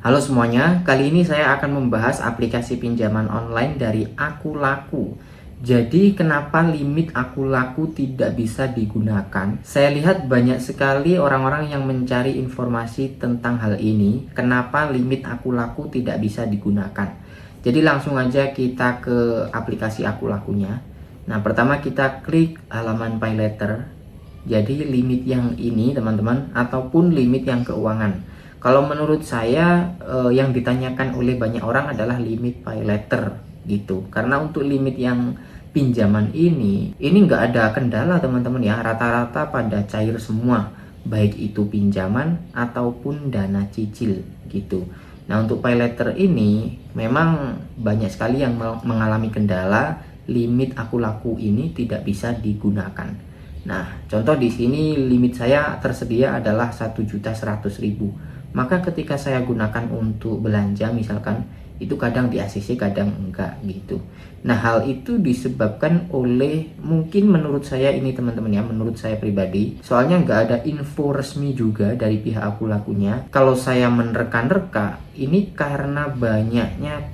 Halo semuanya, kali ini saya akan membahas aplikasi pinjaman online dari Akulaku. Jadi kenapa limit Akulaku tidak bisa digunakan? Saya lihat banyak sekali orang-orang yang mencari informasi tentang hal ini. Kenapa limit Akulaku tidak bisa digunakan? Jadi langsung aja kita ke aplikasi Akulakunya. Nah, pertama kita klik halaman Pay Later. Jadi limit yang ini teman-teman, ataupun limit yang keuangan. Kalau menurut saya yang ditanyakan oleh banyak orang adalah limit pay letter gitu. Karena untuk limit yang pinjaman ini nggak ada kendala teman-teman ya. Rata-rata pada cair semua, baik itu pinjaman ataupun dana cicil gitu. Nah untuk pay letter ini memang banyak sekali yang mengalami kendala, limit Akulaku ini tidak bisa digunakan. Nah contoh di sini limit saya tersedia adalah 1.100.000. Maka ketika saya gunakan untuk belanja misalkan, itu kadang di ACC kadang enggak gitu. Nah hal itu disebabkan oleh, mungkin menurut saya ini teman-teman ya, menurut saya pribadi, soalnya nggak ada info resmi juga dari pihak Akulakunya. Kalau saya menerka-nerka, ini karena banyaknya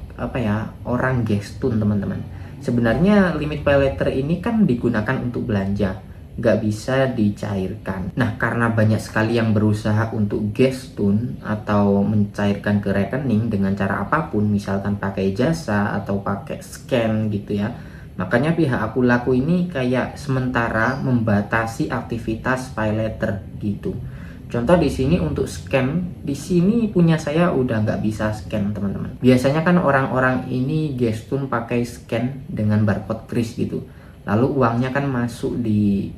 orang gestun teman-teman. Sebenarnya limit pay letter ini kan digunakan untuk belanja, nggak bisa dicairkan. Nah karena banyak sekali yang berusaha untuk gestun atau mencairkan ke rekening dengan cara apapun, misalkan pakai jasa atau pakai scan gitu ya, makanya pihak Akulaku ini kayak sementara membatasi aktivitas pay letter gitu. Contoh di sini untuk scan, di sini punya saya udah nggak bisa scan teman-teman. Biasanya kan orang-orang ini gestun pakai scan dengan barcode kris gitu, lalu uangnya kan masuk di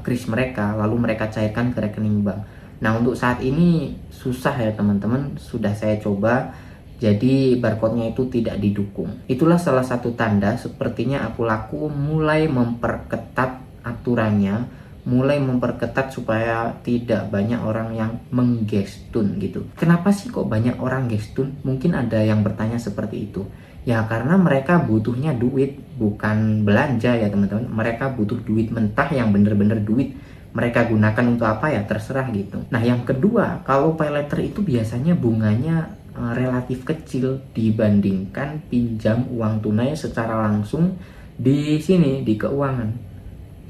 kris mereka, lalu mereka cairkan ke rekening bank. Nah untuk saat ini susah ya teman-teman, sudah saya coba, jadi barcode-nya itu tidak didukung. Itulah salah satu tanda sepertinya Akulaku mulai memperketat aturannya, mulai memperketat supaya tidak banyak orang yang menggestun gitu. Kenapa sih kok banyak orang gestun? Mungkin ada yang bertanya seperti itu. Ya karena mereka butuhnya duit, bukan belanja ya teman-teman. Mereka butuh duit mentah yang bener-bener duit. Mereka gunakan untuk apa ya terserah gitu. Nah yang kedua, kalau pay letter itu biasanya bunganya relatif kecil dibandingkan pinjam uang tunai secara langsung di sini, di keuangan.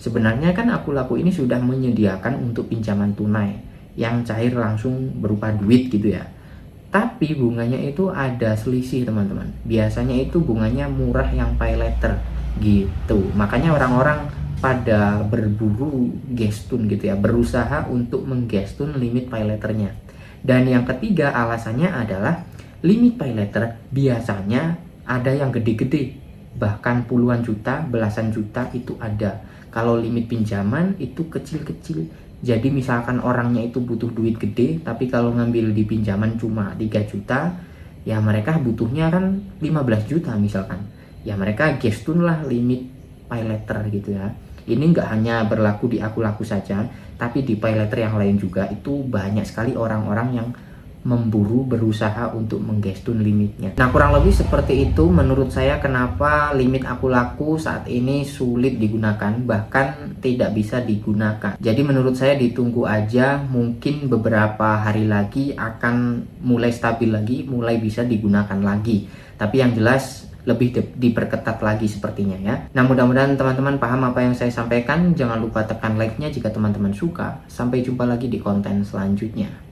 Sebenarnya kan Akulaku ini sudah menyediakan untuk pinjaman tunai yang cair langsung berupa duit gitu ya. Tapi bunganya itu ada selisih teman-teman. Biasanya itu bunganya murah yang pay letter gitu. Makanya orang-orang pada berburu gestun gitu ya, berusaha untuk menggestun limit pay letternya. Dan yang ketiga alasannya adalah limit pay letter biasanya ada yang gede-gede, bahkan puluhan juta, belasan juta itu ada. Kalau limit pinjaman itu kecil-kecil. Jadi misalkan orangnya itu butuh duit gede, tapi kalau ngambil di pinjaman cuma 3 juta, ya mereka butuhnya kan 15 juta misalkan. Ya mereka gestun lah limit pay letter gitu ya. Ini nggak hanya berlaku di Akulaku saja, tapi di pay letter yang lain juga itu banyak sekali orang-orang yang memburu, berusaha untuk menggestun limitnya. Nah kurang lebih seperti itu menurut saya kenapa limit Akulaku saat ini sulit digunakan, bahkan tidak bisa digunakan. Jadi menurut saya ditunggu aja, mungkin beberapa hari lagi akan mulai stabil lagi, mulai bisa digunakan lagi. Tapi yang jelas lebih diperketat lagi sepertinya ya. Nah mudah-mudahan teman-teman paham apa yang saya sampaikan. Jangan lupa tekan like-nya jika teman-teman suka. Sampai jumpa lagi di konten selanjutnya.